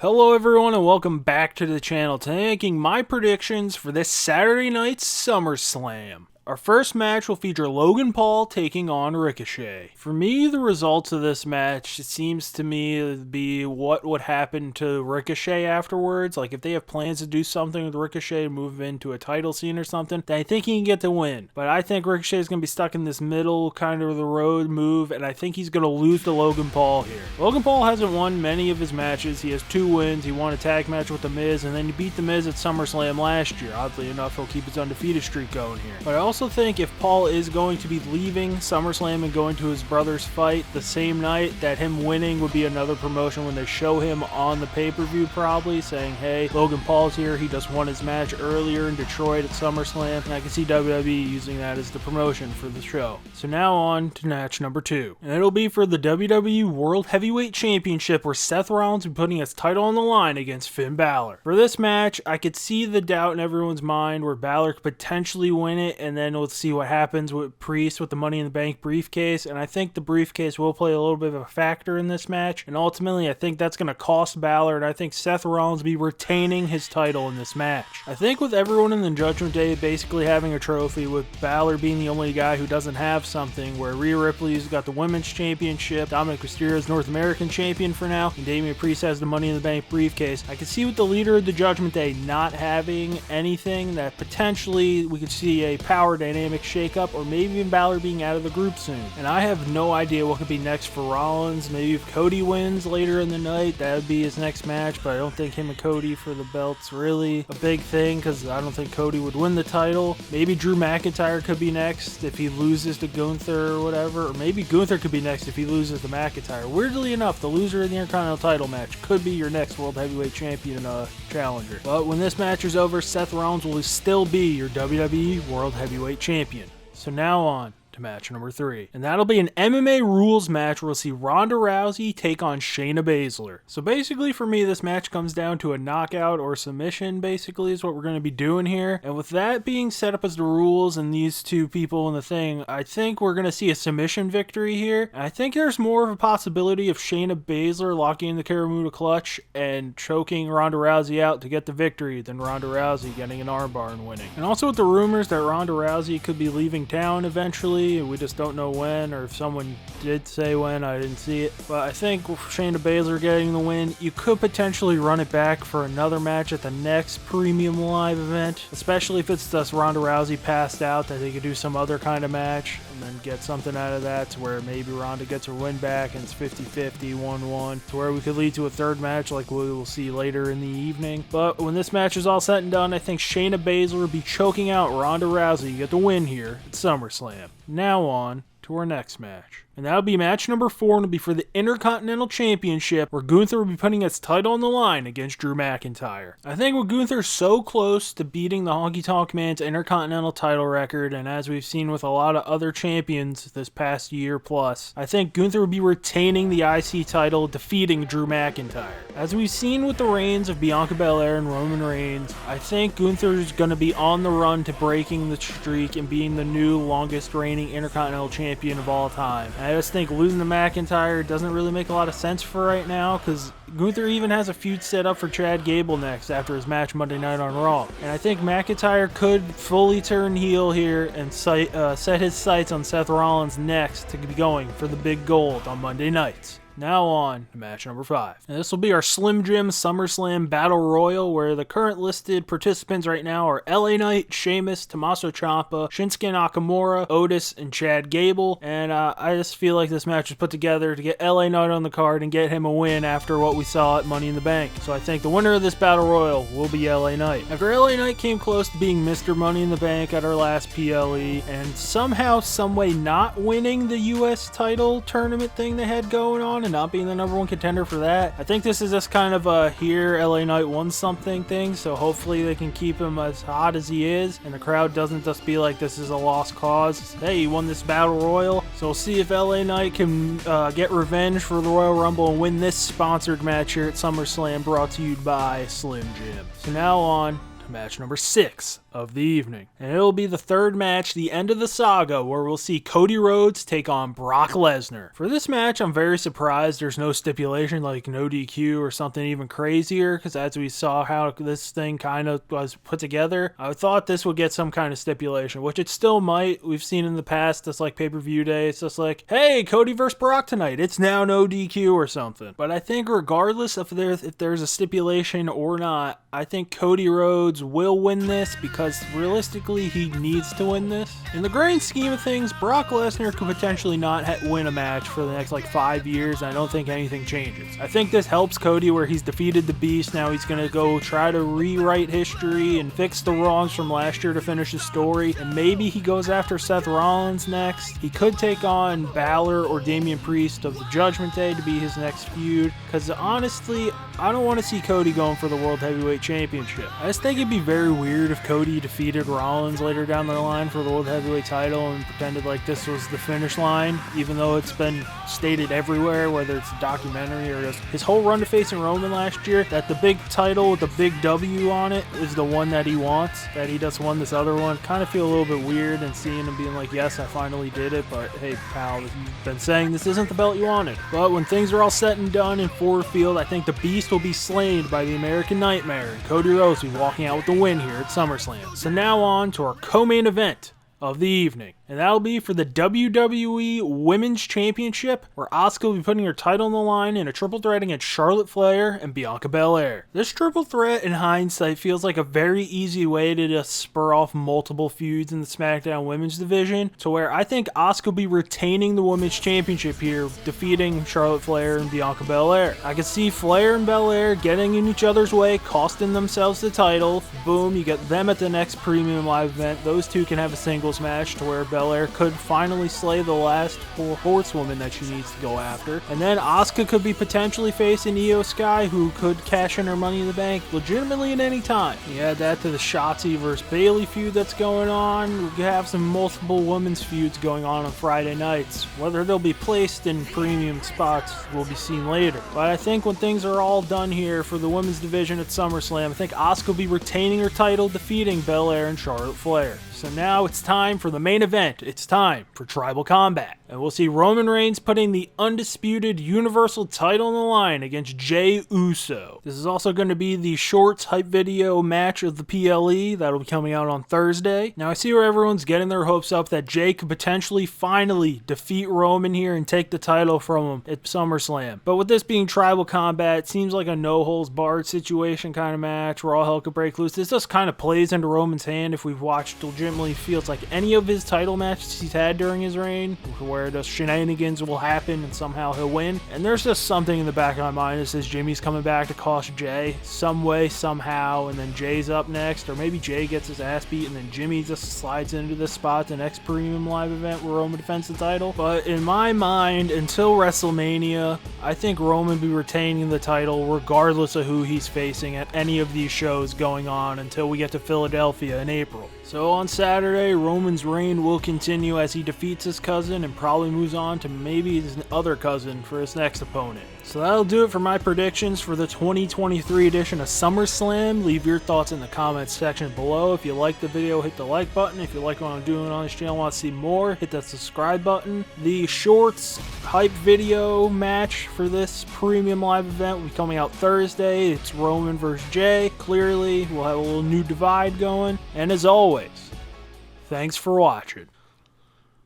Hello everyone and welcome back to the channel. Today making my predictions for this Saturday night's SummerSlam. Our first match will feature Logan Paul taking on Ricochet. For me, the results of this match, it seems to me to be what would happen to Ricochet afterwards. Like if they have plans to do something with Ricochet, move into a title scene or something, then I think he can get the win. But I think Ricochet is going to be stuck in this middle kind of the road move, and I think he's going to lose to Logan Paul here. Logan Paul hasn't won many of his matches. He has 2 wins. He won a tag match with The Miz, and then he beat The Miz at SummerSlam last year. Oddly enough, he'll keep his undefeated streak going here. But I also think if Paul is going to be leaving SummerSlam and going to his brother's fight the same night, that him winning would be another promotion when they show him on the pay-per-view, probably saying, hey, Logan Paul's here, he just won his match earlier in Detroit at SummerSlam, and I can see WWE using that as the promotion for the show. So now on to match number 2, and it'll be for the WWE World Heavyweight Championship, where Seth Rollins will be putting his title on the line against Finn Balor. For this match, I could see the doubt in everyone's mind where Balor could potentially win it, and then we'll see what happens with Priest with the Money in the Bank briefcase, and I think the briefcase will play a little bit of a factor in this match, and ultimately I think that's going to cost Balor, and I think Seth Rollins will be retaining his title in this match. I think with everyone in the Judgment Day basically having a trophy, with Balor being the only guy who doesn't have something, where Rhea Ripley's got the Women's Championship, Dominic Mysterio's North American Champion for now, and Damian Priest has the Money in the Bank briefcase, I can see with the leader of the Judgment Day not having anything, that potentially we could see a power dynamic shake-up, or maybe even Balor being out of the group soon. And I have no idea what could be next for Rollins. Maybe if Cody wins later in the night, that would be his next match, but I don't think him and Cody for the belt's really a big thing, because I don't think Cody would win the title. Maybe Drew McIntyre could be next if he loses to Gunther or whatever, or maybe Gunther could be next if he loses to McIntyre. Weirdly enough, the loser of the Intercontinental title match could be your next World Heavyweight Champion challenger. But when this match is over, Seth Rollins will still be your WWE World Heavyweight Champion. So now on to match number 3, and that'll be an MMA rules match where we'll see Ronda Rousey take on Shayna Baszler. So basically for me, this match comes down to a knockout or submission, basically is what we're going to be doing here. And with that being set up as the rules and these two people in the thing, I think we're going to see a submission victory here. And I think there's more of a possibility of Shayna Baszler locking in the Karamuda clutch and choking Ronda Rousey out to get the victory than Ronda Rousey getting an armbar and winning. And also with the rumors that Ronda Rousey could be leaving town eventually, we just don't know when, or if someone did say when, I didn't see it. But I think with Shayna Baszler getting the win, you could potentially run it back for another match at the next Premium Live event, especially if it's just Ronda Rousey passed out, that they could do some other kind of match and then get something out of that to where maybe Ronda gets her win back and it's 50-50, 1-1, to where we could lead to a third match like we will see later in the evening. But when this match is all said and done, I think Shayna Baszler will be choking out Ronda Rousey to get the win here at SummerSlam. Now on to our next match. And that'll be match number 4, and it'll be for the Intercontinental Championship, where Gunther will be putting his title on the line against Drew McIntyre. I think with Gunther so close to beating the Honky Tonk Man's Intercontinental title record, and as we've seen with a lot of other champions this past year plus, I think Gunther will be retaining the IC title, defeating Drew McIntyre. As we've seen with the reigns of Bianca Belair and Roman Reigns, I think Gunther is going to be on the run to breaking the streak and being the new longest reigning Intercontinental Champion of all time. I just think losing to McIntyre doesn't really make a lot of sense for right now, because Gunther even has a feud set up for Chad Gable next after his match Monday night on Raw. And I think McIntyre could fully turn heel here and set his sights on Seth Rollins next to be going for the big gold on Monday nights. Now on to match number 5. And this will be our Slim Jim SummerSlam Battle Royal, where the current listed participants right now are LA Knight, Sheamus, Tommaso Ciampa, Shinsuke Nakamura, Otis, and Chad Gable. And I just feel like this match was put together to get LA Knight on the card and get him a win after what we saw at Money in the Bank. So I think the winner of this Battle Royal will be LA Knight. After LA Knight came close to being Mr. Money in the Bank at our last PLE, and somehow, someway not winning the US title tournament thing they had going on, and not being the #1 contender for that. I think this is just kind of a here LA Knight won something thing, so hopefully they can keep him as hot as he is and the crowd doesn't just be like this is a lost cause. Hey, he won this Battle Royal, so we'll see if LA Knight can get revenge for the Royal Rumble and win this sponsored match here at SummerSlam, brought to you by Slim Jim. So now on to match number 6 of the evening. And it'll be the third match, the end of the saga, where we'll see Cody Rhodes take on Brock Lesnar. For this match, I'm very surprised there's no stipulation like no DQ or something even crazier, because as we saw how this thing kind of was put together, I thought this would get some kind of stipulation, which it still might. We've seen in the past, just like pay-per-view day, it's just like, hey, Cody versus Brock tonight, it's now no DQ or something. But I think regardless if there's a stipulation or not, I think Cody Rhodes will win this, because realistically he needs to win this. In the grand scheme of things, Brock Lesnar could potentially not win a match for the next like 5 years, and I don't think anything changes. I think this helps Cody where he's defeated the Beast. Now he's going to go try to rewrite history and fix the wrongs from last year to finish his story, and maybe he goes after Seth Rollins next. He could take on Balor or Damian Priest of the Judgment Day to be his next feud, because honestly, I don't want to see Cody going for the World Heavyweight Championship. I just think it'd be very weird if Cody defeated Rollins later down the line for the World Heavyweight title and pretended like this was the finish line, even though it's been stated everywhere, whether it's a documentary or just his whole run to facing Roman last year, that the big title with the big W on it is the one that he wants, that he just won this other one. Kind of feel a little bit weird and seeing him being like, yes, I finally did it, but hey, pal, you've been saying this isn't the belt you wanted. But when things are all said and done in Ford Field, I think the Beast will be slain by the American Nightmare, and Cody Rhodes will be walking out with the win here at SummerSlam. So now on to our co-main event of the evening, and that'll be for the WWE Women's Championship, where Asuka will be putting her title on the line in a triple threat against Charlotte Flair and Bianca Belair. This triple threat, in hindsight, feels like a very easy way to just spur off multiple feuds in the SmackDown Women's division, to where I think Asuka will be retaining the Women's Championship here, defeating Charlotte Flair and Bianca Belair. I could see Flair and Belair getting in each other's way, costing themselves the title. Boom, you get them at the next Premium Live event. Those two can have a singles match to where Belair could finally slay the last horsewoman that she needs to go after. And then Asuka could be potentially facing Io Sky, who could cash in her Money in the Bank legitimately at any time. You add that to the Shotzi versus Bayley feud that's going on. We have some multiple women's feuds going on Friday nights. Whether they'll be placed in premium spots will be seen later. But I think when things are all done here for the women's division at SummerSlam, I think Asuka will be retaining her title, defeating Belair and Charlotte Flair. So now it's time for the main event. It's time for Tribal Combat. And we'll see Roman Reigns putting the undisputed Universal title on the line against Jey Uso. This is also going to be the Shorts hype video match of the PLE that'll be coming out on Thursday. Now I see where everyone's getting their hopes up that Jey could potentially finally defeat Roman here and take the title from him at SummerSlam. But with this being Tribal Combat, it seems like a no-holds-barred situation kind of match where all hell could break loose. This just kind of plays into Roman's hand if we've watched legitimately feels like any of his title matches he's had during his reign, where the shenanigans will happen and somehow he'll win. And there's just something in the back of my mind that says Jimmy's coming back to cost Jey some way, somehow, and then Jay's up next, or maybe Jey gets his ass beat and then Jimmy just slides into this spot, the next Premium Live event where Roman defends the title. But in my mind, until WrestleMania, I think Roman will be retaining the title regardless of who he's facing at any of these shows going on until we get to Philadelphia in April. So on Saturday, Roman's reign will continue as he defeats his cousin and probably moves on to maybe his other cousin for his next opponent. So that'll do it for my predictions for the 2023 edition of SummerSlam. Leave your thoughts in the comments section below. If you like the video, hit the like button. If you like what I'm doing on this channel, want to see more, hit that subscribe button. The Shorts hype video match for this Premium Live event will be coming out Thursday. It's Roman versus Jey. Clearly, we'll have a little new divide going. And as always, thanks for watching.